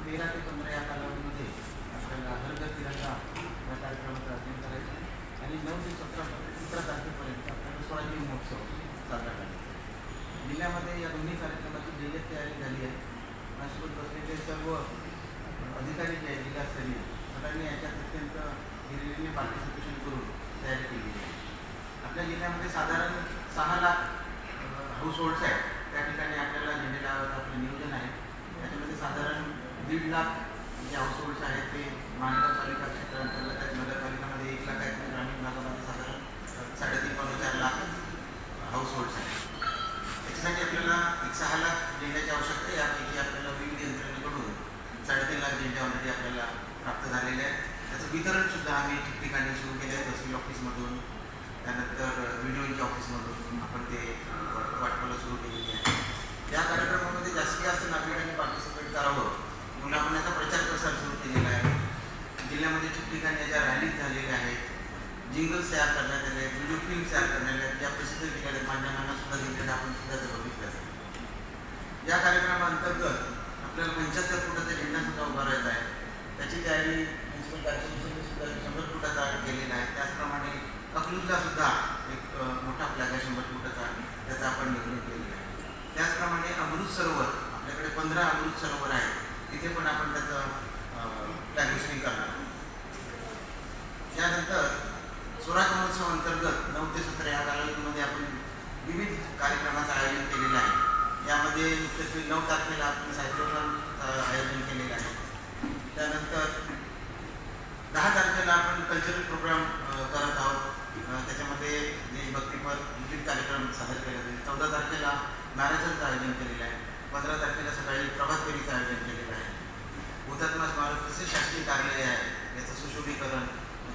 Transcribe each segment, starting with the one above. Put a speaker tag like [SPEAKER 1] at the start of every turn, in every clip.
[SPEAKER 1] 13 ते 15 या कालावधीमध्ये आपल्याला हर घर तिरंगा या कार्यक्रमाचं आयोजन करायचं आहे आणि 9 ते 17 तारखेपर्यंत आपल्याला स्वराज्य महोत्सव साजरा करायचा आहे. जिल्ह्यामध्ये या दोन्ही कार्यक्रमाची जय्यत तयारी झाली आहे. माझ्यासोबत बसलेले सर्व अधिकारी जे आहेत जिल्हास्तरीय सगळ्यांनी याच्यात अत्यंत हिरिरीने पार्टिसिपेशन करून तयारी केली आहे. आपल्या जिल्ह्यामध्ये साधारण 6 लाख हाऊस होल्ड्स आहेत. त्या ठिकाणी आपल्याला झेंडे लावायचं आपलं नियोजन आहे. त्याच्यामध्ये साधारण 1.5 लाख जे हाऊस होल्ड्स आहेत ते महानगरपालिका क्षेत्रांतर्गत आहेत. नगरपालिकामध्ये 1 लाख आहेत. ग्रामीण भागामध्ये साधारण 3.5-4 लाख हाऊस होल्ड्स आहेत. त्याच्यासाठी आपल्याला 6 लाख झेंड्याची आवश्यकता आहे. यापैकी आपल्याला विविध यंत्रणेकडून 3.5 लाख झेंडे ऑलरेडी आपल्याला प्राप्त झालेले आहेत. त्याचं वितरणसुद्धा आम्ही ठिकठिकाणी सुरू केलं आहे. तहसील ऑफिसमधून, त्यानंतर व्हिडिओच्या ऑफिसमधून आपण ते वाटपाला सुरू केलेली आहे. या कार्यक्रमामध्ये जास्तीत जास्त नागरिकांनी पार्टिसिपेट करावं म्हणून आपण याचा प्रचार प्रसार सुरू केलेला आहे. जिल्ह्यामध्ये ठिकठिकाणी याच्या रॅलीज झालेल्या आहेत, जिंगल्स तयार करण्यात आले आहेत, व्हिडिओ फिल्म तयार करण्यात आल्या आहेत, ज्या प्रसिद्ध केलेल्या आहेत. माध्यमांना सुद्धा दिलेल्या आपण सुद्धा ते बघितलं. या कार्यक्रमाअंतर्गत आपल्याला 75 फुटाचा झेंडा सुद्धा उभारायचा आहे. त्याची तयारी म्युन्सिपल कॉर्पोरेशनने सुद्धा 100 फुटाचा केलेला आहे. त्याचप्रमाणे अकलूजला सुद्धा एक मोठा फ्लॅग आहे 100 फुटाचा, त्याचा आपण निर्णय केलेला आहे. त्याचप्रमाणे अमृत सरोवर, आपल्याकडे 15 अमृत सरोवर आहेत, तिथे पण आपण त्याचं फ्लॅग होस्टिंग करणार. त्यानंतर स्वराज महोत्सव अंतर्गत 9 ते 17 या कालावधीमध्ये आपण विविध कार्यक्रमाचं आयोजन केलेलं आहे. यामध्ये मुख्यत्वे 9 तारखेला आपण सायक्लोथॉनचं आयोजन केलेलं आहे. त्यानंतर 10 तारखेला आपण कल्चरल प्रोग्राम करत आहोत. त्याच्यामध्ये देशभक्तीपर विविध कार्यक्रम सादर केले जातील. 14 तारखेला मॅरेथॉनचं आयोजन केलेलं आहे. 15 तारखेला सकाळी प्रभात फेरीचं आयोजन केलेलं आहे. हुतात्मा स्मारक तसेच शासकीय कार्यालय आहे याचं सुशोभीकरण,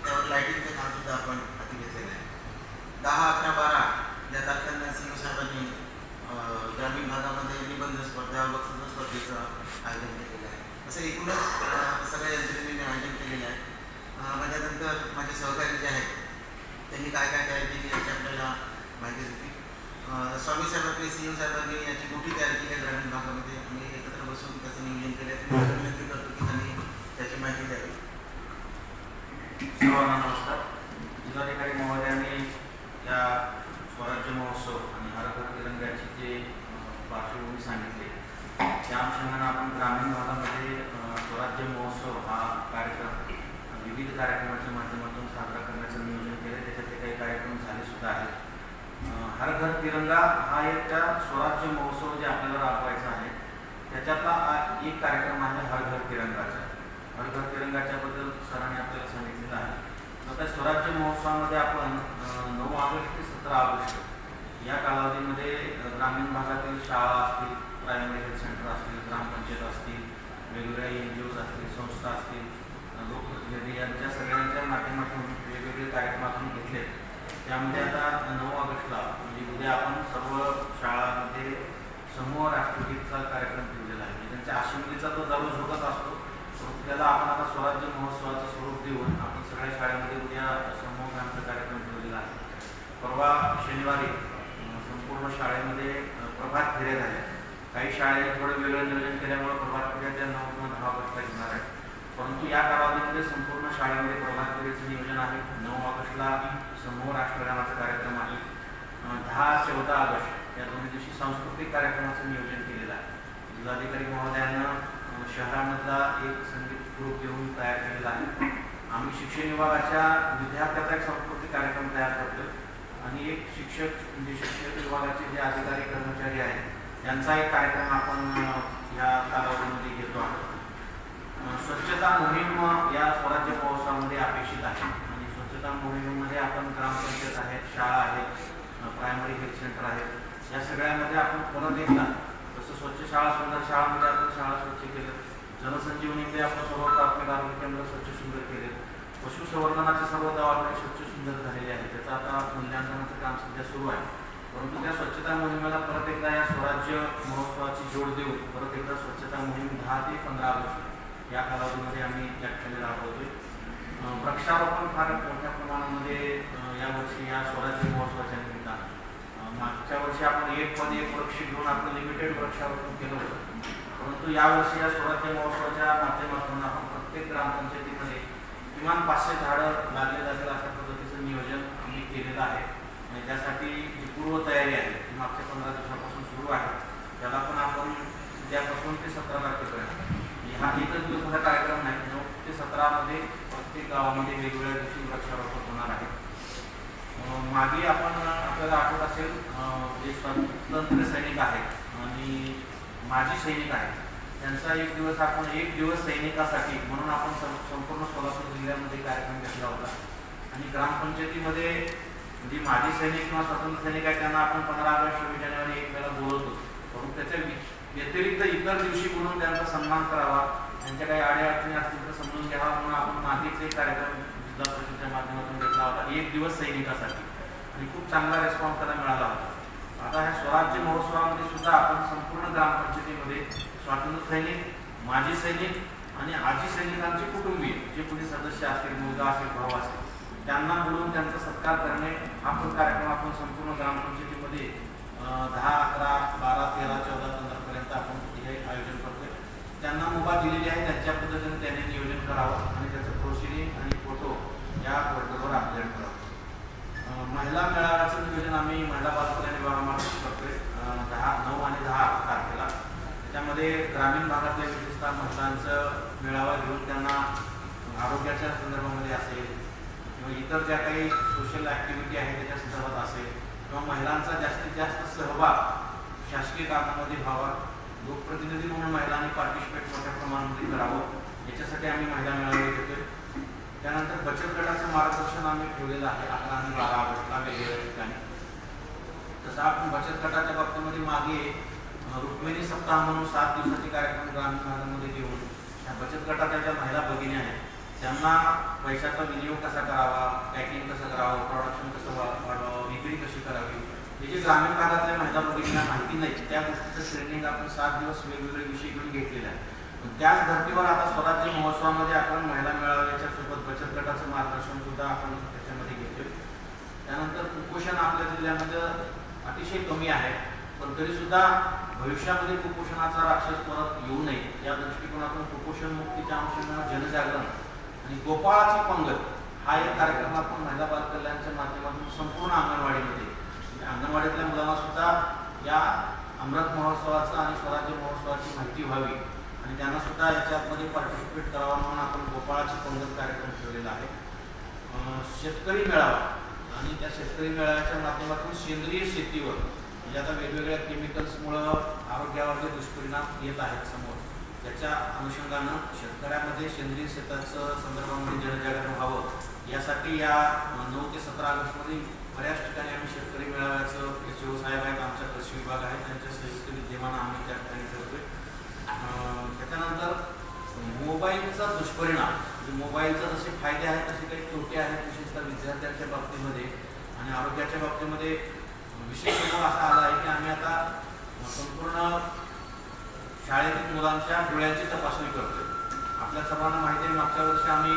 [SPEAKER 1] त्यावर लाईटिंगचं कामसुद्धा आपण हाती घेतलेलं आहे. 10, 11, 12 या तारखांना सी ओ साहेबांनी ग्रामीण भागामध्ये निबंध स्पर्धा, वक्तृत्व स्पर्धेचं आयोजन केलेलं आहे. असं एकूणच सगळ्या यंत्रणेने आयोजन केलेलं आहे. माझ्यानंतर माझे सहकारी जे आहेत त्यांनी काय काय तयारी केली याची आपल्याला माहिती होती. स्वामी साहेबांनी, सी ओ साहेबांनी याची मोठी तयारी केली आहे. ग्रामीण भागामध्ये आम्ही एकत्र बसून त्याचं नियोजन केलं आहे. विनंती करतो की त्यांनी त्याची माहिती द्यावी.
[SPEAKER 2] सर्वांना नमस्कार. जिल्हाधिकारी महोदयांनी या स्वराज्य महोत्सव आणि हर घर तिरंगाची जे पार्श्वभूमी सांगितली, त्या अनुषंगाने आपण ग्रामीण भागामध्ये स्वराज्य महोत्सव हा कार्यक्रम विविध कार्यक्रमाच्या माध्यमातून साजरा करण्याचं नियोजन केलं. त्याच्यातले काही कार्यक्रम झाले सुद्धा आहेत. हर घर तिरंगा हा एक त्या स्वराज्य महोत्सव जे आपल्याला राबवायचा आहे त्याच्यातला एक कार्यक्रम आहे हर घर तिरंगाचा. हर घर तिरंगाच्याबद्दल सरांनी आपल्याला सांगितलेलं आहे. तर त्या स्वराज्य महोत्सवामध्ये आपण 9 ऑगस्ट ते 17 ऑगस्ट या कालावधीमध्ये ग्रामीण भागातील शाळा असतील, प्रायमरी हेल्थ सेंटर असतील, ग्रामपंचायत असतील, वेगवेगळ्या NGOज असतील, संस्था असतील, लोकप्रतिनिधी यांच्या सगळ्यांच्या माध्यमातून वेगवेगळे कार्यक्रमातून घेतले. त्यामध्ये आता 9 ऑगस्टला म्हणजे उद्या आपण सर्व शाळांमध्ये समूह राष्ट्रगीतचा कार्यक्रम ठेवलेला आहे. त्यांच्या असेंब्लीचा तो दररोज होत असतो, परंतु त्याला आपण आता स्वराज्य महोत्सवाचं स्वरूप देऊन आपण सगळ्या शाळेमध्ये उद्या समूह गानचा कार्यक्रम ठेवलेला आहे. परवा शनिवारी संपूर्ण शाळेमध्ये प्रभात फेऱ्या झाल्या. काही शाळेने थोडं वेगळं नियोजन केल्यामुळे प्रभात फेऱ्या त्या 9 किंवा 10 ऑगस्टला घेणार आहे. परंतु या कालावधीमध्ये संपूर्ण शाळेमध्ये प्रभात फेरीचं नियोजन आहे. 9 ऑगस्टला समूह राष्ट्रगानाचा कार्यक्रम आहे. 10-14 ऑगस्ट या दोन्ही दिवशी सांस्कृतिक कार्यक्रमाचं नियोजन केलेलं आहे. जिल्हाधिकारी महोदयांना शहरामधला एक संगीत ग्रुप घेऊन तयार केलेला आहे. आम्ही शिक्षण विभागाच्या विद्यार्थ्याचा एक सांस्कृतिक कार्यक्रम तयार करतो आणि एक शिक्षक म्हणजे शिक्षण विभागाचे जे अधिकारी कर्मचारी आहेत त्यांचा एक कार्यक्रम आपण या कालावधीमध्ये घेतो आहोत. स्वच्छता मोहीम या स्वराज्य महोत्सवामध्ये अपेक्षित आहे आणि स्वच्छता मोहिमेमध्ये आपण ग्रामपंचायत आहेत, शाळा आहेत, प्रायमरी हेल्थ सेंटर आहेत, या सगळ्यामध्ये आपण परत एकदा जसं स्वच्छ शाळा सुंदर शाळामध्ये आपण शाळा स्वच्छ केलं, जनसंजीवनीमध्ये आपण सर्व प्राथमिक आरोग्य केंद्र स्वच्छ सुंदर केले, पशुसंवर्धनाचे सर्व दवाखाने स्वच्छ सुंदर झालेले आहेत. त्याचं आता मूल्यांकनाचं काम सध्या सुरू आहे. परंतु त्या स्वच्छता मोहिमेला परत एकदा या स्वराज्य महोत्सवाची जोड देऊन परत एकदा स्वच्छता मोहीम 10 ते 15 ऑगस्ट या कालावधीमध्ये आम्ही या ठिकाणी राबवतोय. वृक्षारोपण फार मोठ्या प्रमाणामध्ये यावर्षी या स्वराज्य महोत्सवाच्या निमित्तानं मागच्या वर्षी आपण 1 वृक्ष घेऊन आपण लिमिटेड वृक्षारोपण केलं होतं. परंतु यावर्षी या स्वराज्य महोत्सवाच्या माध्यमातून आपण प्रत्येक ग्रामपंचायतीमध्ये किमान 500 झाडं लागले जातील अशा पद्धतीचं नियोजन आम्ही केलेलं आहे. आणि त्यासाठी जी पूर्वतयारी आहे ती मागच्या 15 दिवसापासून सुरू आहे. त्याला पण आपण उद्यापासून ते 17 तारखेपर्यंत हा एकच दिवसाचा कार्यक्रम नाही, 9 ते 17 मध्ये प्रत्येक गावामध्ये वेगवेगळ्या दिवशी वृक्षारोपण होणार आहे. मागे आपल्याला आठवत असेल जे स्वातंत्र्य सैनिक आहेत आणि माजी सैनिक आहेत त्यांचा एक दिवस सैनिकासाठी म्हणून आपण संपूर्ण सोलापूर जिल्ह्यामध्ये कार्यक्रम घेतला होता. आणि ग्रामपंचायतीमध्ये जे माजी सैनिक किंवा स्वातंत्र्य सैनिक आहेत त्यांना आपण 15 ऑगस्ट 26 जानेवारी एक वेळेला बोलवतो, परंतु त्याच्या व्यतिरिक्त इतर दिवशी बोलून त्यांचा सन्मान करावा, त्यांच्या काही अडीअडचणी असतील तर समजून घ्यावा म्हणून आपण मागेच एक कार्यक्रम जिल्हा परिषदेच्या माध्यमातून घेतला होता, एक दिवस सैनिकासाठी. आणि खूप चांगला रिस्पॉन्स त्याला मिळाला होता. आता ह्या स्वराज्य महोत्सवामध्ये सुद्धा आपण संपूर्ण ग्रामपंचायतीमध्ये स्वातंत्र्य सैनिक, माजी सैनिक आणि आजी सैनिकांचे कुटुंबीय जे कोणी सदस्य असतील, मुलगा असेल, भाऊ असेल, त्यांना बोलून त्यांचा सत्कार करणे हा पण कार्यक्रम आपण संपूर्ण ग्रामपंचायतीमध्ये 10, 11, 12, 13, 14, 15 पर्यंत आपण हे आयोजन करतोय. त्यांना मुभा दिलेली आहे, त्यांच्या पद्धतीने त्यांनी नियोजन करावं आणि त्याचं प्रोसिडिंग आणि फोटो या पोर्टलवर अपलोड करावं. महिला मेळाव्याचं नियोजन आम्ही महिला बालकल्याण विभागामार्फत करतोय 9 आणि 10 तारखेला. त्यामध्ये ग्रामीण भागातल्या विशेषतः महिलांचं मेळावा घेऊन त्यांना आरोग्याच्या संदर्भामध्ये असेल किंवा इतर ज्या काही सोशल ॲक्टिव्हिटी आहे त्याच्या संदर्भात असेल किंवा महिलांचा जास्तीत जास्त सहभाग शासकीय कामामध्ये व्हावा, लोकप्रतिनिधी म्हणून महिलांनी पार्टिसिपेट मोठ्या प्रमाणामध्ये करावं, याच्यासाठी आम्ही महिला मेळावे घेतोय. त्यानंतर बचत गटाचं मार्गदर्शन आम्ही ठेवलेलं आहे 11 आणि 12 ऑगस्टला वेगवेगळ्या ठिकाणी. तसं आपण बचत गटाच्या बाबतीमध्ये मागे रुक्मिणी सप्ताह म्हणून 7 दिवसाचे कार्यक्रम ग्रामीण भागामध्ये घेऊन त्या बचत गटाच्या ज्या महिला भगिनी आहेत त्यांना पैशाचा विनियोग कसा करावा, पॅकिंग कसं करावं, प्रोडक्शन कसं वाढवावं, विक्री कशी करावी, हे जे ग्रामीण भागातल्या महिला भगिनींना माहिती नाही त्या गोष्टीचं ट्रेनिंग आपण 7 दिवस वेगवेगळे विषय घेऊन घेतलेले आहे. त्याच धर्तीवर आता स्वराज्य महोत्सवामध्ये आपण महिला मेळाव्याच्या सोबत बचत गटाचं मार्गदर्शन सुद्धा आपण त्याच्यामध्ये घेतोय. त्यानंतर कुपोषण आपल्या जिल्ह्यामध्ये अतिशय कमी आहे, पण तरीसुद्धा भविष्यामध्ये कुपोषणाचा राक्षस परत येऊ नये या दृष्टिकोनातून कुपोषण मुक्तीच्या अंशाने जनजागरण आणि गोपाळाची पंगत हा एक कार्यक्रम आपण महिला बालकल्याणच्या माध्यमातून संपूर्ण अंगणवाडीतल्या मुलांना सुद्धा या अमृत महोत्सवाचा आणि स्वराज्य महोत्सवाची माहिती व्हावी आणि त्यांना सुद्धा याच्यामध्ये पार्टिसिपेट करावा म्हणून आपण गोपाळाची पंगत कार्यक्रम ठेवलेला आहे. शेतकरी मेळावा आणि त्या शेतकरी मेळाव्याच्या माध्यमातून सेंद्रिय शेतीवर म्हणजे आता वेगवेगळ्या केमिकल्समुळं आरोग्यावर जे दुष्परिणाम येत आहेत समोर, त्याच्या अनुषंगानं शेतकऱ्यामध्ये सेंद्रिय शेताचं संदर्भामध्ये जनजागरण व्हावं यासाठी या 9 ते 17 ऑगस्टमध्ये बऱ्याच ठिकाणी आम्ही शेतकरी मेळाव्याचं शिवसाहेब आहेत, आमच्या कृषी विभाग आहे, त्यांच्या संयुक्त विद्यमानं आम्ही त्या ठिकाणी ठेवतोय. त्याच्यानंतर मोबाईलचा दुष्परिणाम, म्हणजे मोबाईलचे जसे फायदे आहेत तसे काही तोटे आहेत, विशेषतः विद्यार्थ्यांच्या बाबतीमध्ये आणि आरोग्याच्या बाबतीमध्ये. विशेष अनुभव असा आला आहे की आम्ही आता संपूर्ण शाळेतील मुलांच्या डोळ्यांची तपासणी करतोय. आपल्या सर्वांना माहिती आहे मागच्या वर्षी आम्ही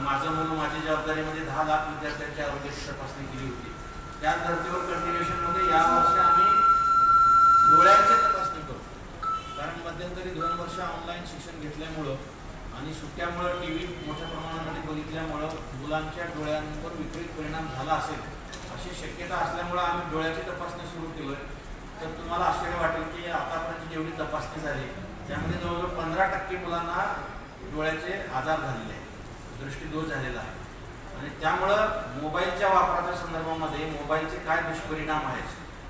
[SPEAKER 2] माझं मुलं माझी जबाबदारीमध्ये 10 लाख विद्यार्थ्यांच्या आरोग्याची तपासणी केली होती. त्याच धर्तीवर कंटिन्युएशनमध्ये यावर्षी आम्ही डोळ्यांची तपासणी करतो, कारण मध्यंतरी 2 वर्ष ऑनलाईन शिक्षण घेतल्यामुळं आणि सुट्ट्यामुळं TV मोठ्या प्रमाणामध्ये बघितल्यामुळं मुलांच्या डोळ्यांवर विपरीत परिणाम झाला असेल अशी शक्यता असल्यामुळं आम्ही डोळ्याची तपासणी सुरू केली. तर तुम्हाला आश्चर्य वाटेल की आतापर्यंत जेवढी तपासणी झाली त्यामध्ये जवळजवळ 15% मुलांना डोळ्याचे आजार झालेले आहेत, दृष्टीदोष झालेला आहे. आणि त्यामुळं मोबाईलच्या वापराच्या संदर्भामध्ये मोबाईलचे काय दुष्परिणाम आहेत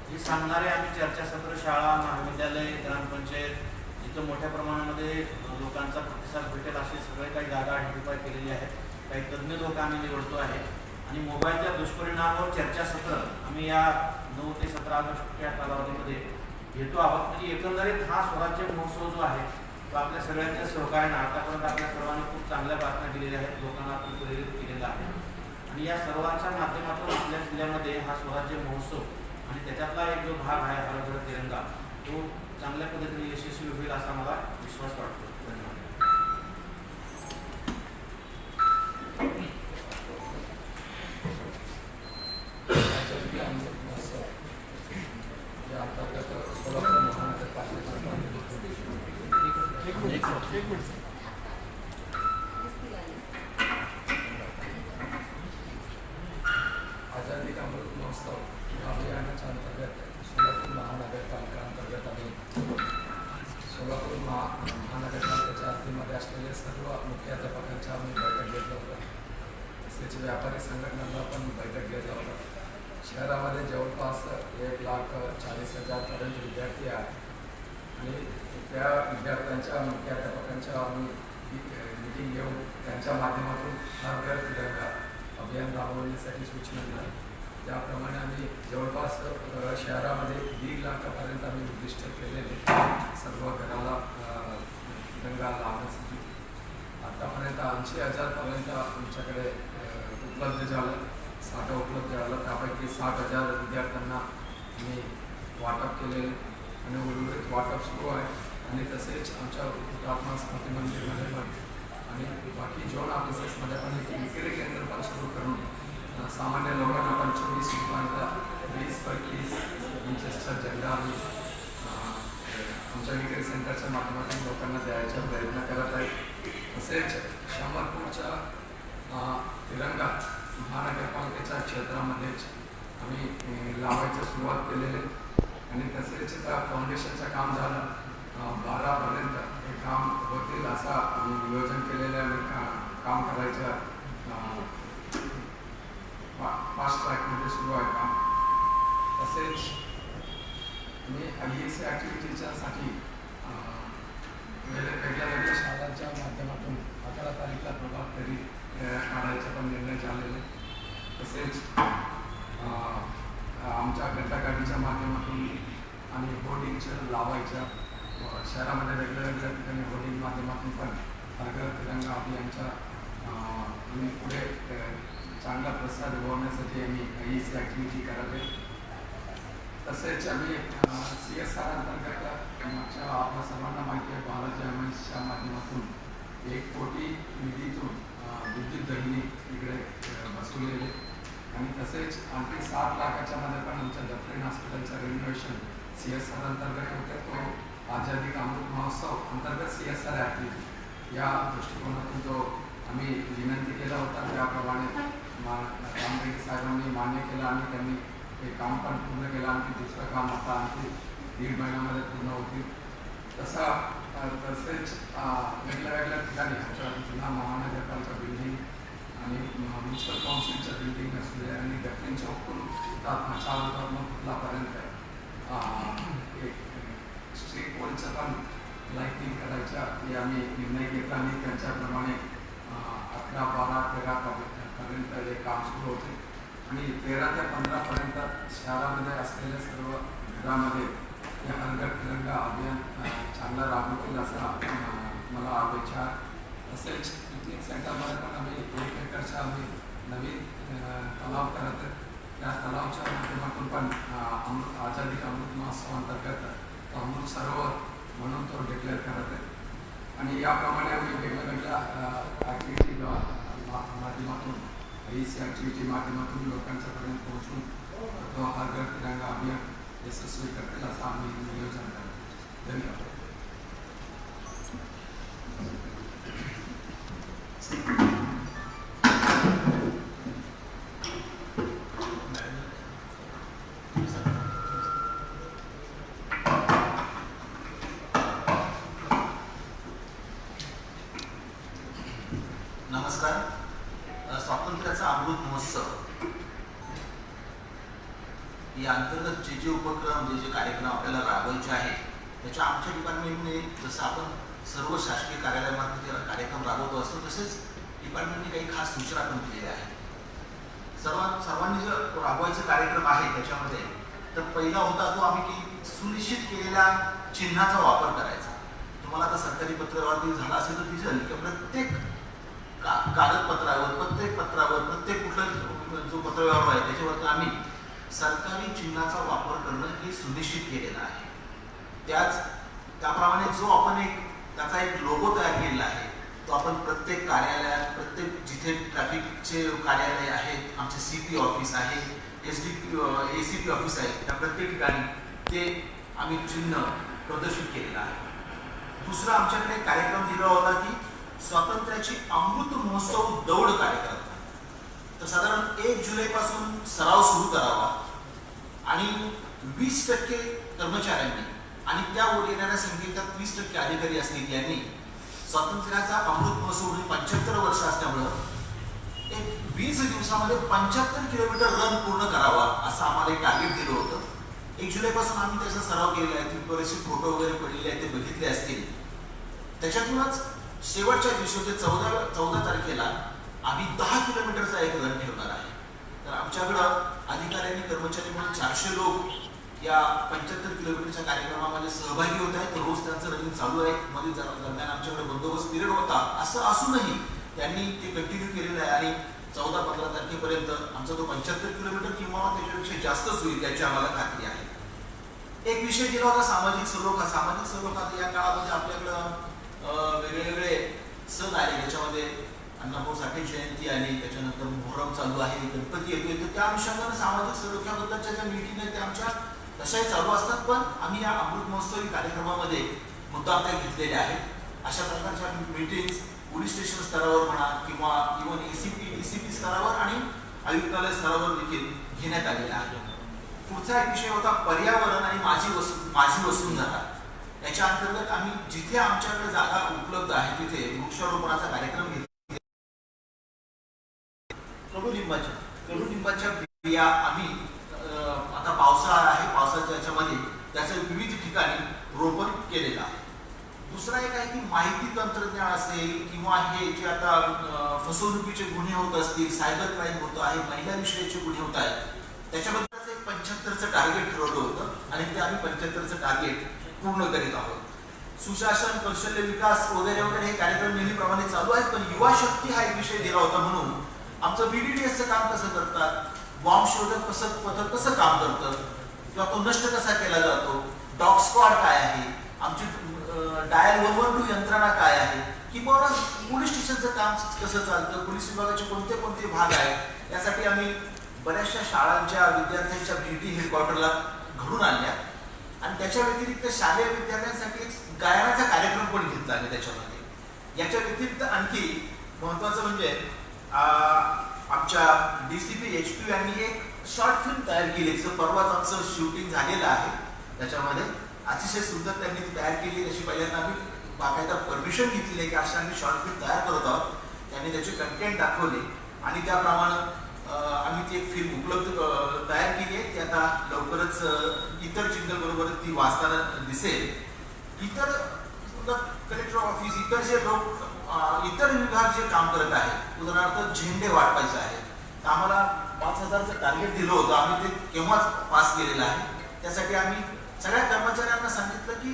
[SPEAKER 2] हे सांगणारे आम्ही चर्चासत्र शाळा, महाविद्यालय, ग्रामपंचायत जिथं मोठ्या प्रमाणामध्ये लोकांचा प्रतिसाद भेटेल असे सगळे काही जागा आयडेंटिफाय केलेली आहेत. काही तज्ज्ञ लोक आम्ही निवडतो आहे आणि मोबाईलच्या दुष्परिणामावर चर्चासत्र आम्ही या 9 ते 17 ऑगस्ट या कालावधीमध्ये घेतो आहोत. म्हणजे एकंदरीत हा स्वराज्य महोत्सव जो आहे तो आपल्या सगळ्यांच्या सहकार्यानं आतापर्यंत आपल्या सर्वांनी खूप चांगल्या बातम्या दिलेल्या आहेत, लोकांना आपण प्रेरित केलेला आहे आणि या सर्वांच्या माध्यमातून आपल्या जिल्ह्यामध्ये हा स्वराज्य महोत्सव आणि त्याच्यातला एक जो भाग आहे हर घर तिरंगा तो चांगल्या पद्धतीने यशस्वी होईल असा मला विश्वास वाटतो. धन्यवाद.
[SPEAKER 3] सोलापूर महानगरपालिकेचा आझादी का अमृत महोत्सव या अभियानाच्या अंतर्गत सोलापूर महानगरपालिका अंतर्गत आम्ही सोलापूर महानगरपालिकेच्या हद्दीमध्ये असलेले सर्व मुख्याध्यापकांच्या आम्ही बैठक घेतलं होतं. तसेच व्यापारी संघटनांना पण बैठक घेतलं होतं. शहरामध्ये जवळपास 1,40,000पर्यंत विद्यार्थी आहेत आणि त्या विद्यार्थ्यांच्या मुख्याध्यापकांच्या आम्ही मीटिंग घेऊन त्यांच्या माध्यमातून हर घर तिरंगा अभियान राबवण्यासाठी सूचना दिल्या. त्याप्रमाणे आम्ही जवळपास शहरामध्ये 1.5 लाखापर्यंत आम्ही उद्दिष्ट केलेले सर्व घराला तिरंगा लावण्यासाठी. आतापर्यंत 80,000पर्यंत आमच्याकडे उपलब्ध झालं, साठा उपलब्ध झालं. त्यापैकी 60,000 विद्यार्थ्यांना मी वाटप केलेले आणि उर्वरित वाटप सुरू आहे. आणि तसेच आमच्या हुतात्मा स्मृती मंदिरमध्ये पण आणि बाकी झोन ऑफिसेसमध्ये पण एक विक्री केंद्र पण सुरू करून सामान्य लोकांना 25 रुपयांचा 20 इंचेसचा झेंडा आम्ही आमच्या विक्री सेंटरच्या माध्यमातून लोकांना द्यायचा प्रयत्न करत आहे. तसेच शंभरपूरच्या तिरंगा महानगरपालिकेच्या क्षेत्रामध्येच आम्ही लावायची सुरुवात केलेली आणि तसेच त्या फाउंडेशनचं काम झालं. 12पर्यंत हे काम होतील असं आम्ही नियोजन केलेलं आहे आणि काम करायचं फास्ट ट्रॅकमध्ये सुरू आहे काम. तसेच मी IEC ॲक्टिव्हिटीच्यासाठी वेगळ्या शाळांच्या माध्यमातून 11 तारीखला प्रभात फेरी काढायचा पण निर्णय झालेले. तसेच आमच्या घंटागाडीच्या माध्यमातून आणि होर्डिंगच्या लावायच्या शहरामध्ये वेगळ्या ठिकाणी होर्डिंग माध्यमातून पण हर घर तिरंगा अभियानच्या पुढे चांगला प्रसार होण्यासाठी आम्ही IEC ॲक्टिव्हिटी करत आहे. तसेच आम्ही CSR अंतर्गत मागच्या आपल्या सर्वांना माहिती आहे बालाजी अमाईच्या माध्यमातून 1 कोटी निधीतून विद्युत दहिनी इकडे बसवलेले आणि तसेच आणखी 7 लाखाच्या मध्ये पण आमच्या दत्तरीण हॉस्पिटलचं रिनोव्हेशन CSR अंतर्गत होते. तो आझादी का अमृत महोत्सव अंतर्गत CSR ॲक्टिव्हिटी या दृष्टिकोनातून जो आम्ही विनंती केला होता त्याप्रमाणे रामरेड्डी साहेबांनी मान्य केलं आणि त्यांनी हे काम पण पूर्ण केलं. आणखी दुसरं काम आता आणखी 1.5 महिन्यामध्ये पूर्ण होतील. तसेच वेगळ्या ठिकाणी आमच्या जुना महानगरपालिका बिल्डिंग आणि म्युन्सिपल काउन्सिलच्या बिल्डिंग असू दे आणि दक्षिण चौकून हुतात्मा पुतळापर्यंत एक स्ट्रीट पोलचं पण लाईटिंग करायच्या हे आम्ही निर्णय घेतला आणि त्यांच्याप्रमाणे 11, 12, 13पर्यंत हे काम सुरू होते आणि 13 ते 15पर्यंत शहरामध्ये असलेल्या सर्व घरामध्ये हे हर घर तिरंगा अभियान चांगला राबवतील असा मला अपेक्षा. तसेच पिकनिक सेंटरमध्ये पण आम्ही 1 एकरचा आम्ही नवीन तलाव करत आहे. त्या तलावाच्या माध्यमातून पण आझादी का अमृत महोत्सव अंतर्गत अमृत सरोवर म्हणून तो डिक्लेअर करत आहे आणि याप्रमाणे आम्ही वेगवेगळ्या ॲक्टिव्हिटी माध्यमातून IEC ॲक्टिव्हिटी माध्यमातून लोकांच्यापर्यंत पोहोचून तो हर घर तिरंगा अभियान यशस्वी करतील असं आम्ही नियोजन करतो. धन्यवाद.
[SPEAKER 4] नमस्कार. स्वातंत्र्याचा अमृत महोत्सव या अंतर्गत जे उपक्रम जे कार्यक्रम आपल्याला राबवायचे आहेत त्याच्या आमच्या डिपार्टमेंटने जसं आपण सर्व शासकीय कार्यालयामध्ये कार्यक्रम राबवतो असतो तसेच डिपार्टमेंटने काही खास सूचना पण केलेल्या आहेत. सर्वांनी जो राबवायचे कार्यक्रम आहे त्याच्यामध्ये तर पहिला होता तो आम्ही की सुनिश्चित केलेल्या चिन्हाचा वापर करायचा. तुम्हाला आता सरकारी पत्रावरती झाला असेल तर दिसेल की प्रत्येक कागदपत्रावर प्रत्येक पत्रावर प्रत्येक कुठला जो पत्रव्यवहार आहे त्याच्यावरती आम्ही सरकारी चिन्हाचा वापर करणं हे सुनिश्चित केलेलं आहे. त्याप्रमाणे जो आपण त्याचा एक लोगो तयार केलेला आहे तो आपण प्रत्येक कार्यालयात प्रत्येक जिथे ट्रॅफिकचे कार्यालय आहेत आमचे CP ऑफिस आहे ACP ऑफिस आहे त्या प्रत्येक ठिकाणी ते आम्ही चिन्ह प्रदर्शित केलेलं आहे. दुसरा आमच्याकडे एक कार्यक्रम दिला होता की स्वातंत्र्याची अमृत महोत्सव दौड कार्यक्रम. तर साधारण 1 जुलैपासून सराव सुरू करावा आणि 20% कर्मचाऱ्यांनी आणि त्यावर येणाऱ्या संख्येच्या 30% अधिकारी असतील यांनी स्वातंत्र्याचा अमृत महोत्सव 75 वर्ष असल्यामुळं एक 20 दिवसामध्ये 75 किलोमीटर रन पूर्ण करावा असं आम्हाला एक टार्गेट दिलं होतं. 1 जुलैपासून आम्ही त्याचा सराव केलेला आहे. तुम्ही बरेचसे फोटो वगैरे पडलेले आहेत ते बघितले असतील. त्याच्यातूनच शेवटच्या दिवशी म्हणजे 14 तारखेला आम्ही 10 किलोमीटरचा एक रन ठेवणार आहे. तर आमच्याकडं अधिकाऱ्यांनी कर्मचारी म्हणून 400 लोक या 75 किलोमीटरच्या कार्यक्रमामध्ये सहभागी होत आहेत. रोज त्यांचं रनिंग चालू आहे. मध्ये दरम्यान आमच्याकडे बंदोबस्त पिरियड होता. असं असूनही त्यांनी ते कंटिन्यू केलेलं आहे आणि 14-15 तारखेपर्यंत आमचा तो 75 किलोमीटर किंवा त्याच्यापेक्षा जास्तच होईल याची आम्हाला खात्री आहे. एक विषय दिला होता सामाजिक सलोखा. सामाजिक सलोखा या काळामध्ये आपल्याकडं वेगवेगळे सण आले. त्याच्यामध्ये अण्णाभाऊ साठे जयंती आली, त्याच्यानंतर मोहरम चालू आहे, गणपती येतोय. तर त्या अनुषंगाने सामाजिक सलोख्याबद्दलच्या ज्या मीटिंग आहेत त्या आमच्या तशाही चालू असतात. पण आम्ही या अमृत महोत्सवी कार्यक्रमामध्ये मुद्दा त्या घेतलेल्या आहेत. अशा प्रकारच्या मीटिंग पोलीस स्टेशन स्तरावर म्हणा किंवा इव्हन एसीपी स्तरावर आणि आयुक्तालय स्तरावर देखील घेण्यात आलेला आहे. पुढचा एक विषय होता पर्यावरण आणि माझी वसुंधरा. याच्या अंतर्गत आम्ही जिथे आमच्याकडे जागा उपलब्ध आहे तिथे वृक्षारोपणाचा कार्यक्रम घेतला. कडुलिंबाच्या बिया आम्ही आता पावसाळा आहे, पावसाच्या याच्यामध्ये त्याचं विविध ठिकाणी रोपण केलेलं आहे. दुसरा एक आहे की माहिती तंत्रज्ञान असेल किंवा हे जे आता फसवणुकीचे गुन्हे होत असतील, सायबर क्राईम होत आहे, महिला विषयाचे गुन्हे होत आहेत, त्याच्याबद्दल एक 75चं टार्गेट ठरवलं होतं आणि ते आम्ही 75चं टार्गेट पूर्ण करीत आहोत. सुशासन, कौशल्य विकास वगैरे वगैरे हे कार्यक्रम नेहमीप्रमाणे चालू आहेत. पण युवा शक्ती हा एक विषय दिला होता म्हणून आमचं BDDSचं काम कसं करतात, बॉम्ब शोधक पथक कसं काम करतं किंवा तो नष्ट कसा केला जातो, डॉग स्क्वॉड काय आहे, आमची डायल 112 यंत्रणा काय आहे, किंवा पोलीस स्टेशनचं काम कसं चालतं, पोलीस विभागाचे कोणते कोणते भाग आहेत, यासाठी आम्ही बऱ्याचशा शाळांच्या विद्यार्थ्यांच्या BT हेडक्वार्टरला घडून आणल्या. आणि त्याच्या व्यतिरिक्त शालेय विद्यार्थ्यांसाठी एक गायनाचा कार्यक्रम पण घेतला आहे त्याच्यामध्ये. याच्या व्यतिरिक्त आणखी महत्वाचं म्हणजे आमच्या DCP HP यांनी एक शॉर्ट फिल्म तयार केली. जसं परवाच आमचं शूटिंग झालेलं आहे. त्याच्यामध्ये अतिशय सुंदर त्यांनी ती तयार केली. त्याची पहिल्यांदा आम्ही बाकायदा परमिशन घेतली आहे की अशा आम्ही शॉर्ट फिल्म तयार करत आहोत. त्यांनी त्याचे कंटेंट दाखवले आणि त्याप्रमाणे आम्ही ती एक फिल्म उपलब्ध तयार केली आहे. ती आता लवकरच इतर जिंगल बरोबर ती वाचताना दिसेल. इतर कलेक्टर ऑफिस, इतर जे लोक इतर विभाग जे काम करत आहेत, उदाहरणार्थ झेंडे वाटपायचे आहे, तर आम्हाला 5,000चं टार्गेट दिलं होतं. आम्ही ते केव्हाच पास केलेलं आहे. त्यासाठी आम्ही सगळ्या कर्मचाऱ्यांना सांगितलं की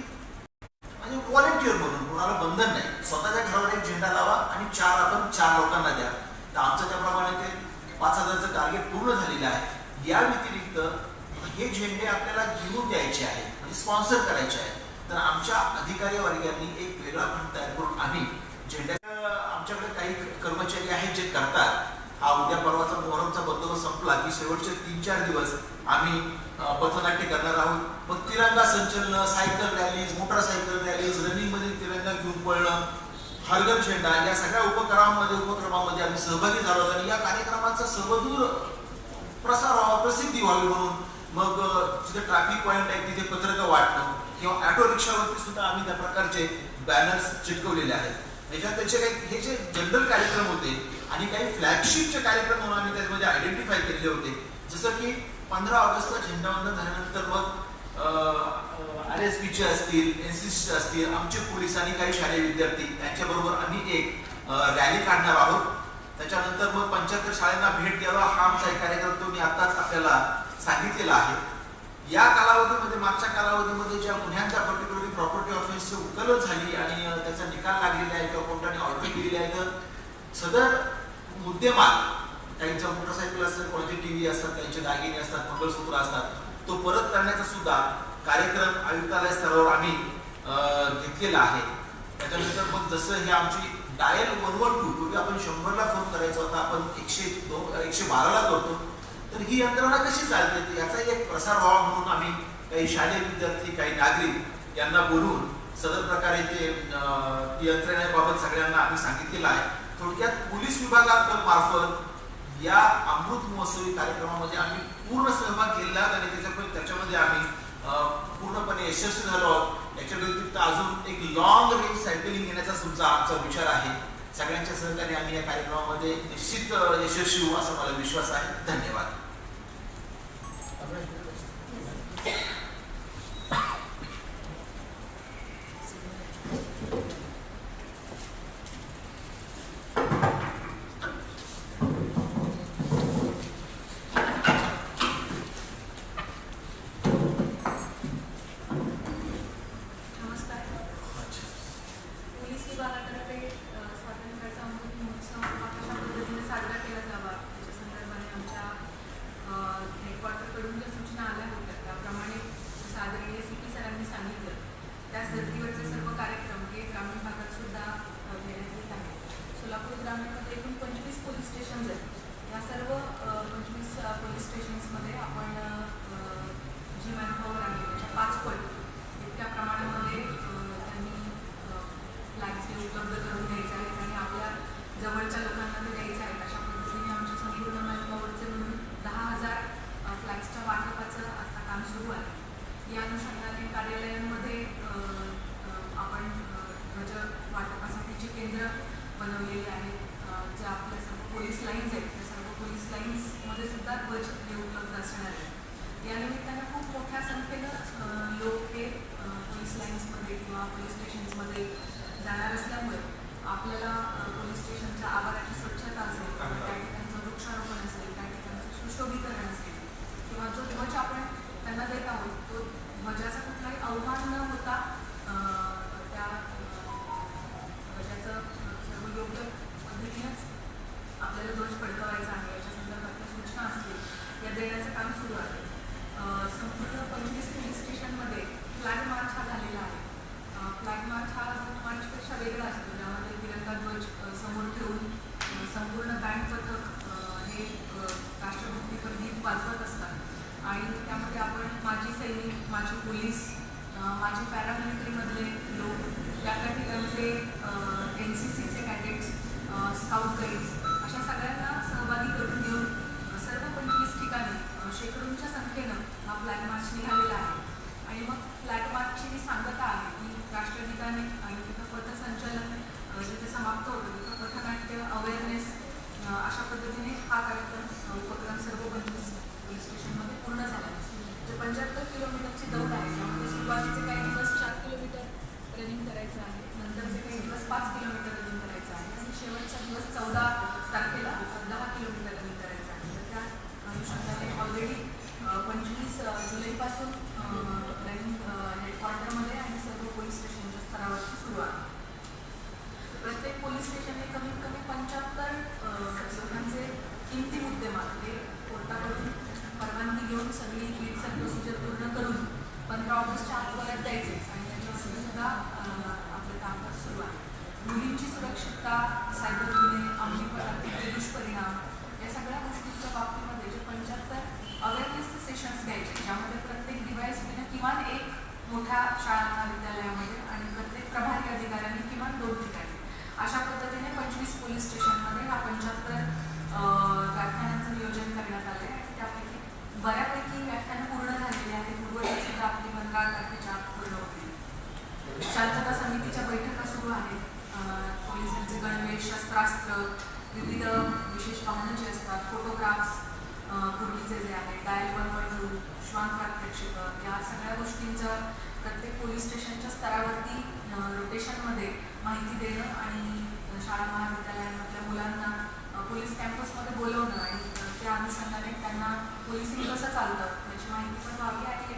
[SPEAKER 4] म्हणजे व्हॉलेंटिअर म्हणून कोणाला बंधन नाही, स्वतःच्या घरावर एक झेंडा लावा आणि 4 लोकांना द्या. तर आमचं त्याप्रमाणे ते 5,000चं टार्गेट पूर्ण झालेलं आहे. या व्यतिरिक्त हे झेंडे आपल्याला घेऊन द्यायचे आहेत, म्हणजे स्पॉन्सर करायचे आहेत. तर आमच्या अधिकारी वर्गांनी एक वेगळा फंड तयार करून आम्ही झेंड्या आमच्याकडे काही कर्मचारी आहेत जे करतात. हा उद्या परवाचा मोहरमचा बंदोबस्त संपला की शेवटचे 3-4 दिवस आम्ही पथनाट्य करणार आहोत. मग तिरंगा संचलन, सायकल रॅलीज, मोटरसायकल रॅलीज, रनिंगमध्ये तिरंगा घेऊन पळणं, हरघर झेंडा, या सगळ्या उपक्रमामध्ये आम्ही सहभागी झालो आहोत. आणि या कार्यक्रमाचा सर्वदूर प्रसार व्हावा, प्रसिद्धी व्हावी म्हणून मग जिथे ट्रॅफिक पॉईंट आहे तिथे पत्रकं वाटणं किंवा ऑटो रिक्षावरती सुद्धा आम्ही त्या प्रकारचे बॅनर्स चिटकवलेले आहेत. त्याचे काही हे जे जनरल कार्यक्रम होते आणि काही फ्लॅगशिपचे कार्यक्रम म्हणून आम्ही त्यामध्ये आयडेंटिफाय केलेले होते. जसं की 15 ऑगस्टला झेंडावंदन झाल्यानंतर मग RSPचे असतील, NCCचे असतील, आमचे पोलीस आणि काही शालेय विद्यार्थी यांच्याबरोबर आम्ही एक रॅली काढणार आहोत. त्याच्यानंतर मग 75 शाळांना भेट द्यावा हा आमचा एक कार्यक्रम तो मी आताच आपल्याला सांगितलेला आहे. या कालावधीमध्ये, मागच्या कालावधीमध्ये ज्या गुन्ह्यांच्या पर्टिक्युलरली प्रॉपर्टी ऑफेन्सची उकल झाली आणि त्याचा निकाल लागलेला आहे किंवा कोणत्याने ऑर्डर केलेली आहे, तर सदर मुद्देमाल, काहींच्या मोटरसायकल असतात, कोणाचे TV असतात, त्यांचे दागिने असतात, मंगळसूत्र असतात, तो परत करण्याचा सुद्धा कार्यक्रम आयुक्तालय स्तरावर आम्ही घेतलेला आहे. त्याच्यानंतर मग जसं हे आमची डायल 112, पूर्वी आपण 100ला फोन करायचा होता, आपण 112ला करतो. तर ही यंत्रणा कशी चालते याचा एक प्रसार व्हावा म्हणून आम्ही काही शालेय विद्यार्थी, काही नागरिक यांना बोलवून सदर प्रकारे ते ती यंत्रणेबाबत सगळ्यांना आम्ही सांगितलेलं आहे. थोडक्यात पोलीस विभागामार्फत या अमृत महोत्सवी कार्यक्रमामध्ये आम्ही पूर्ण सहभाग घेतला आणि त्याच्यामध्ये आम्ही पूर्णपणे यशस्वी झालो आहोत. याच्या व्यतिरिक्त अजून एक लॉंग रेंज सायकलिंग घेण्याचा सुद्धा आमचा विचार आहे. सगळ्यांच्या सहकार्याने आम्ही या कार्यक्रमामध्ये निश्चित यशस्वी होऊ असा मला विश्वास आहे. धन्यवाद.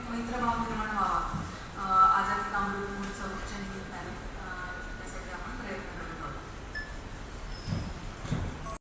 [SPEAKER 5] मैत्रभाव निर्माण व्हावा आझादी का अमृत महोत्सवच्या निमित्ताने.